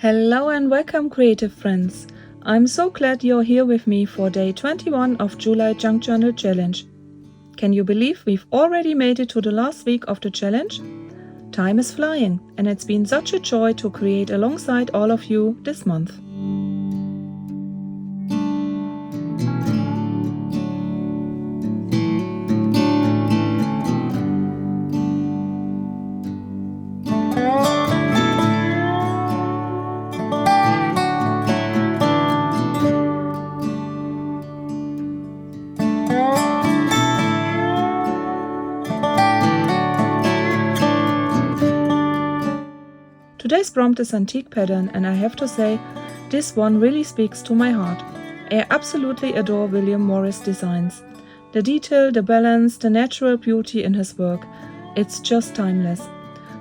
Hello and welcome, creative friends. I'm so glad you're here with me for day 21 of July Junk Journal Challenge. Can you believe we've already made it to the last week of the challenge? Time is flying, and it's been such a joy to create alongside all of you this month. Today's prompt is antique pattern, and I have to say, this one really speaks to my heart. I absolutely adore William Morris designs. The detail, the balance, the natural beauty in his work, it's just timeless.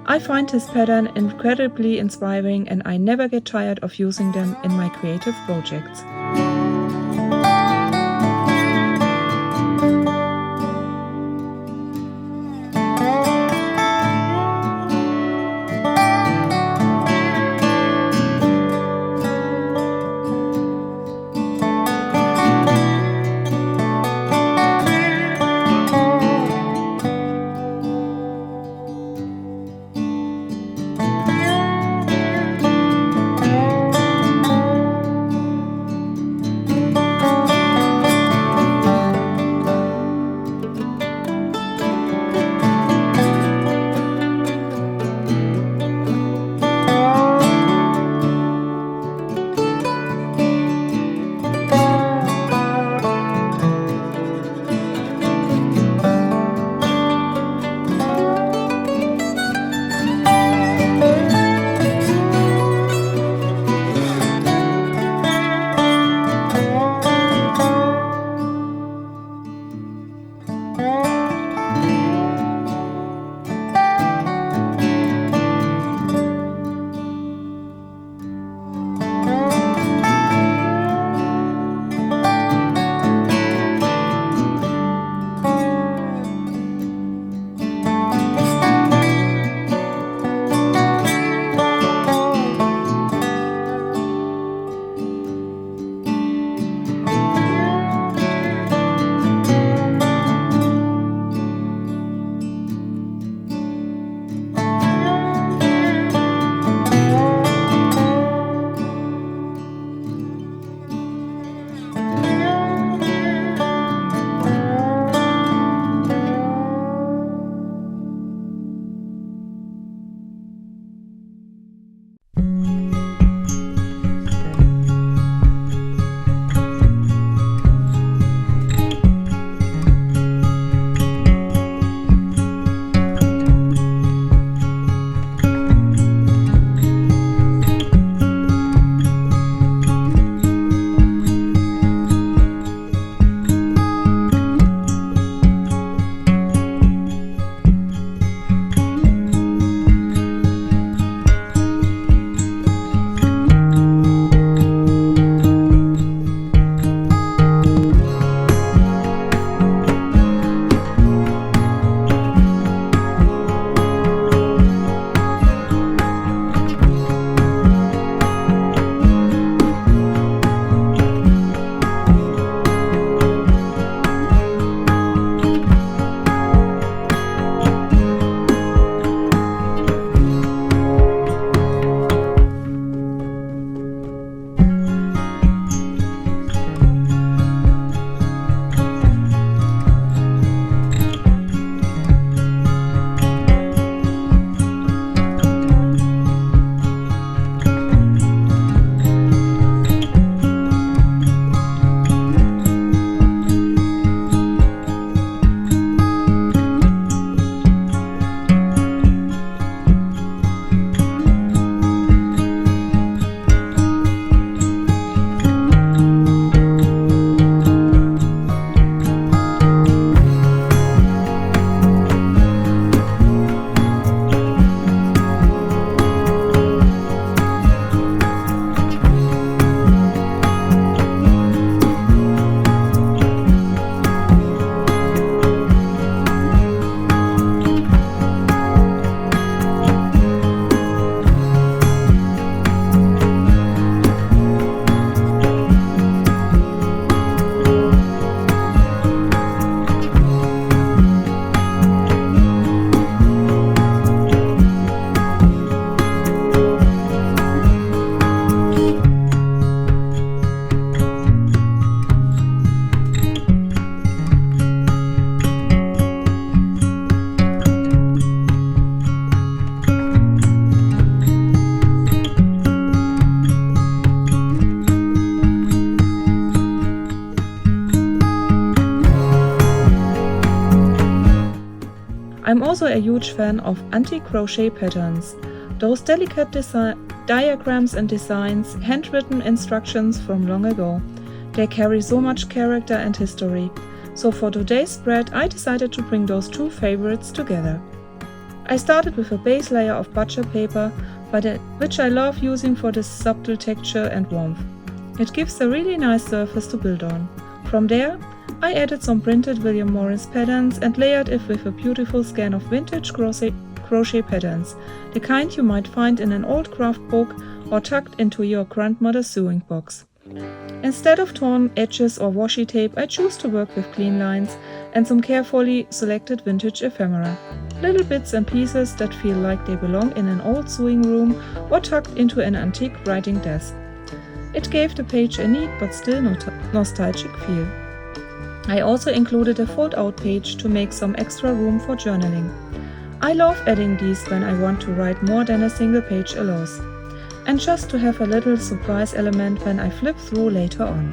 I find his pattern incredibly inspiring, and I never get tired of using them in my creative projects. I'm also a huge fan of anti-crochet patterns. Those delicate diagrams and designs, handwritten instructions from long ago. They carry so much character and history. So for today's spread, I decided to bring those two favorites together. I started with a base layer of butcher paper, which I love using for this subtle texture and warmth. It gives a really nice surface to build on. From there, I added some printed William Morris patterns and layered it with a beautiful skein of vintage crochet patterns, the kind you might find in an old craft book or tucked into your grandmother's sewing box. Instead of torn edges or washi tape, I choose to work with clean lines and some carefully selected vintage ephemera. Little bits and pieces that feel like they belong in an old sewing room or tucked into an antique writing desk. It gave the page a neat but still nostalgic feel. I also included a fold-out page to make some extra room for journaling. I love adding these when I want to write more than a single page allows, and just to have a little surprise element when I flip through later on.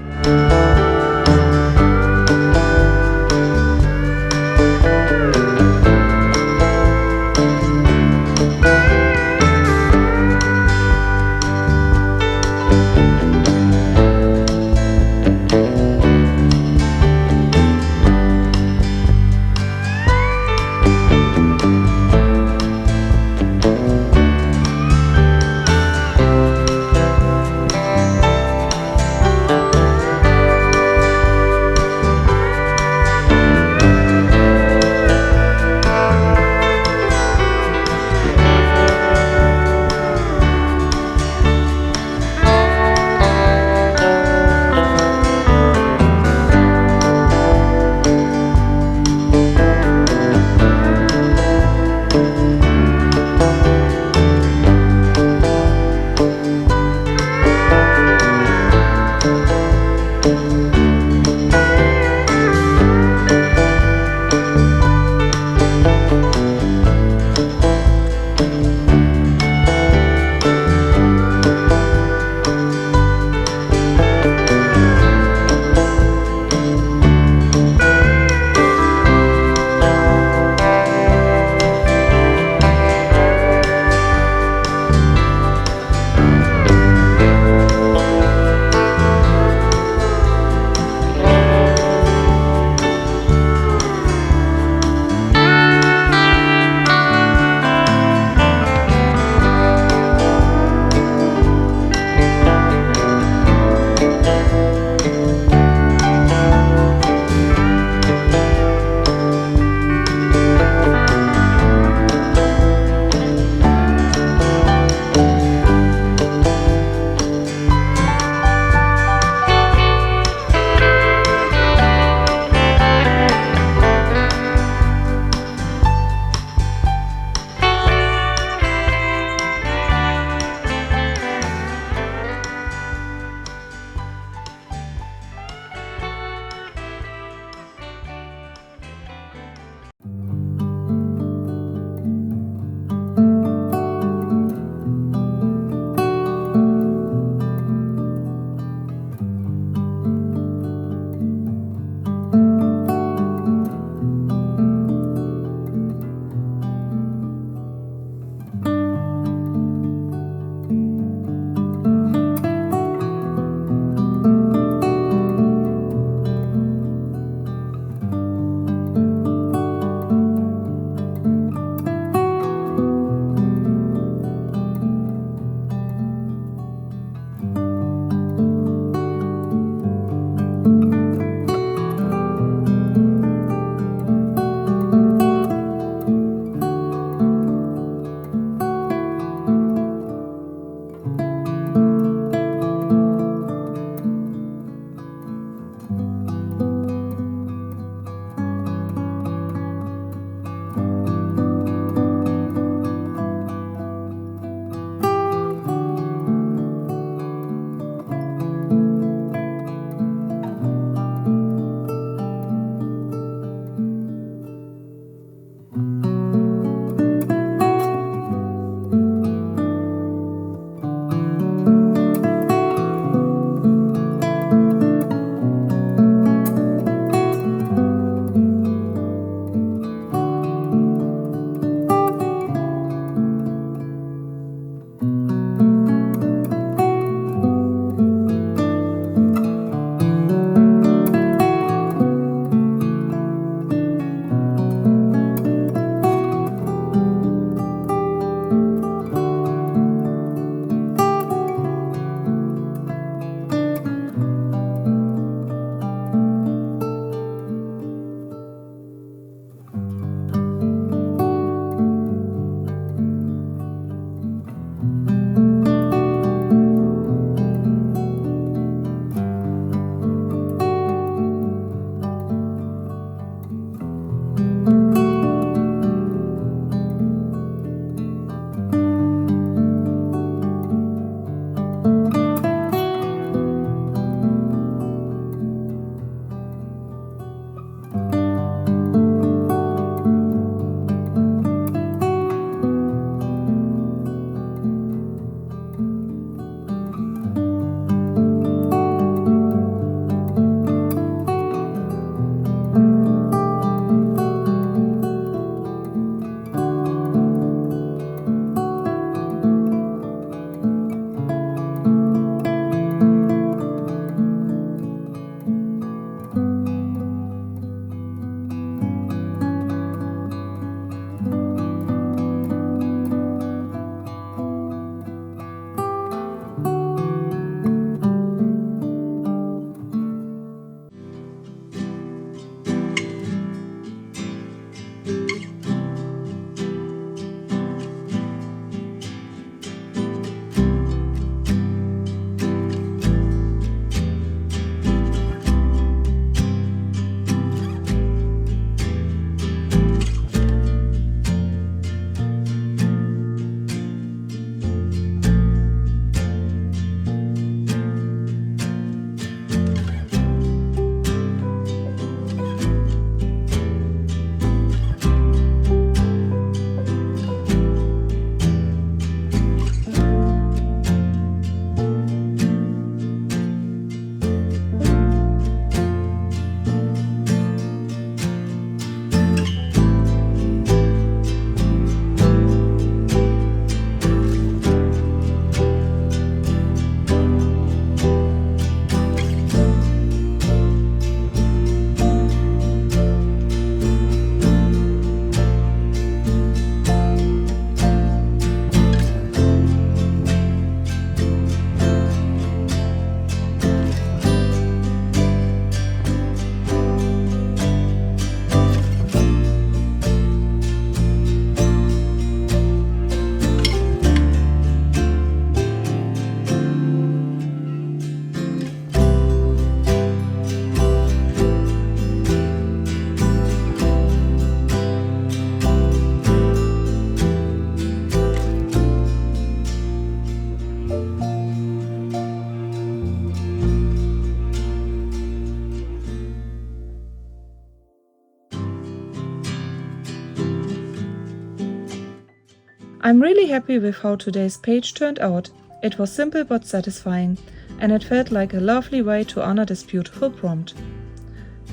I'm really happy with how today's page turned out. It was simple but satisfying, and it felt like a lovely way to honor this beautiful prompt.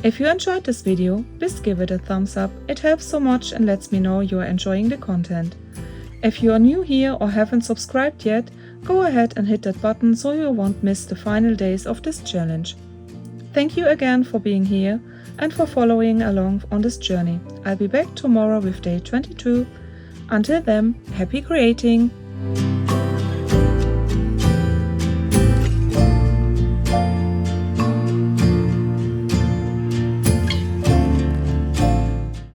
If you enjoyed this video, please give it a thumbs up. It helps so much and lets me know you are enjoying the content. If you are new here or haven't subscribed yet, go ahead and hit that button so you won't miss the final days of this challenge. Thank you again for being here and for following along on this journey. I'll be back tomorrow with day 22. Until then, happy creating!